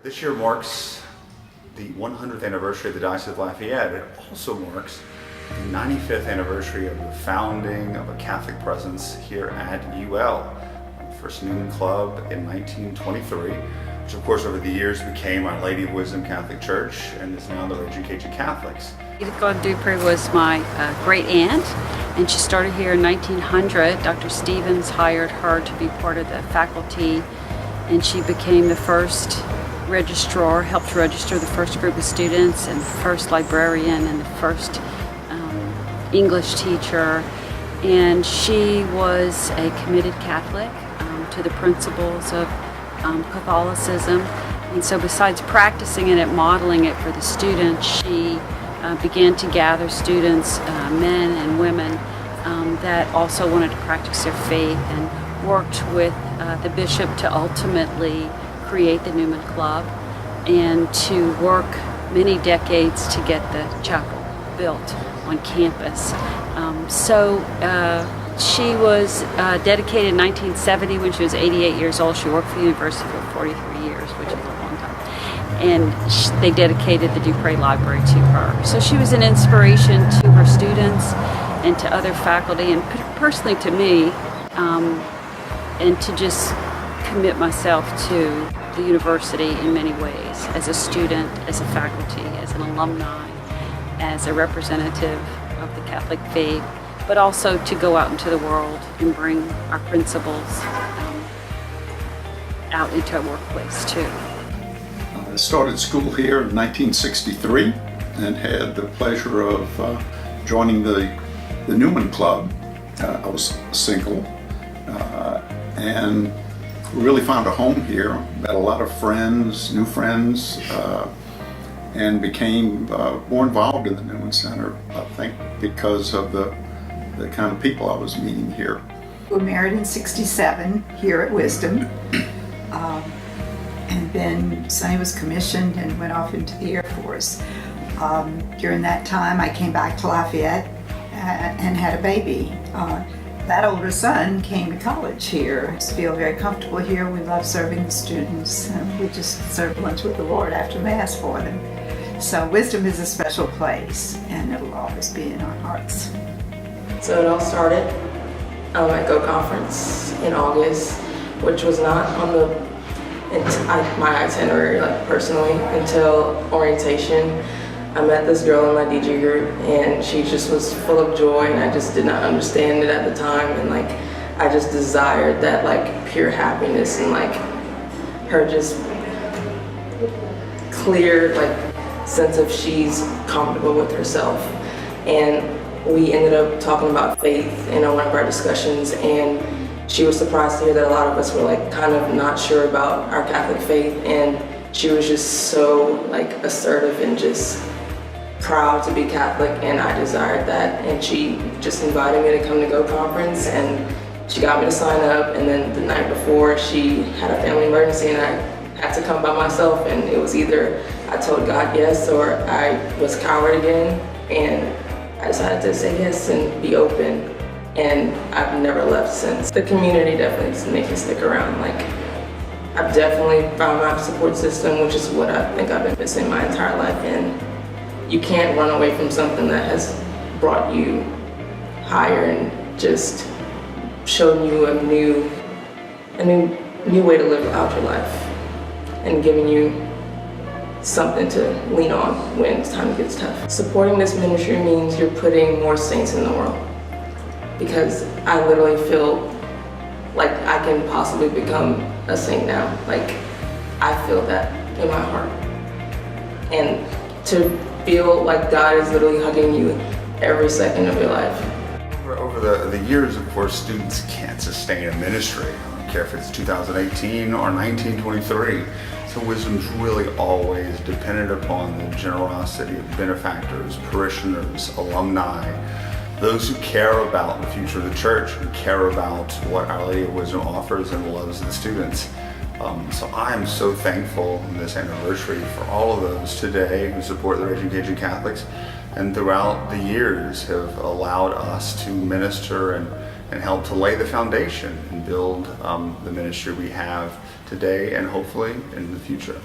This year marks the 100th anniversary of the Diocese of Lafayette. It also marks the 95th anniversary of the founding of a Catholic presence here at UL. First Newman Club in 1923, which of course over the years became Our Lady of Wisdom Catholic Church and is now the Ragin Cajun Catholics. Edith Dupree was my great aunt, and she started here in 1900. Dr. Stevens hired her to be part of the faculty, and she became the first registrar, helped register the first group of students, and the first librarian, and the first English teacher. And she was a committed Catholic to the principles of Catholicism. And so besides practicing it and modeling it for the students, she began to gather students, men and women, that also wanted to practice their faith, and worked with the bishop to ultimately create the Newman Club and to work many decades to get the chapel built on campus. She was dedicated in 1970 when she was 88 years old. She worked for the university for 43 years, which is a long time. And they dedicated the Dupree Library to her. So she was an inspiration to her students and to other faculty, and personally to me, and to just commit myself to the university in many ways, as a student, as a faculty, as an alumni, as a representative of the Catholic faith, but also to go out into the world and bring our principles out into our workplace too. I started school here in 1963 and had the pleasure of joining the Newman Club. I was single and really found a home here, met a lot of friends, new friends, and became more involved in the Newman Center, I think because of the kind of people I was meeting here. We were married in '67 here at Wisdom, and then Sonny was commissioned and went off into the Air Force. During that time I came back to Lafayette and had a baby. That older son came to college here. I feel very comfortable here. We love serving the students. We just serve lunch with the Lord after Mass for them. So Wisdom is a special place, and it'll always be in our hearts. So it all started at Go Conference in August, which was not on my itinerary, like personally, until orientation. I met this girl in my DJ group, and she just was full of joy, and I just did not understand it at the time, and like I just desired that like pure happiness and like her just clear like sense of she's comfortable with herself. And we ended up talking about faith in one of our discussions, and she was surprised to hear that a lot of us were like kind of not sure about our Catholic faith, and she was just so like assertive and just proud to be Catholic, and I desired that, and she just invited me to come to Go Conference, and she got me to sign up, and then the night before she had a family emergency and I had to come by myself, and it was either I told God yes or I was coward again, and I decided to say yes and be open, and I've never left since. The community definitely just makes me stick around. Like, I've definitely found my support system, which is what I think I've been missing my entire life, and you can't run away from something that has brought you higher and just shown you a new way to live out your life, and giving you something to lean on when time gets tough. Supporting this ministry means you're putting more saints in the world, because I literally feel like I can possibly become a saint now. Like, I feel that in my heart. And to feel like God is literally hugging you every second of your life. Over the years, of course, students can't sustain a ministry. I don't care if it's 2018 or 1923. So Wisdom's really always dependent upon the generosity of benefactors, parishioners, alumni, those who care about the future of the church, who care about what Our Lady of Wisdom offers and loves the students. So I am so thankful in this anniversary for all of those today who support the Ragin Cajun Catholics and throughout the years have allowed us to minister and help to lay the foundation and build the ministry we have today and hopefully in the future.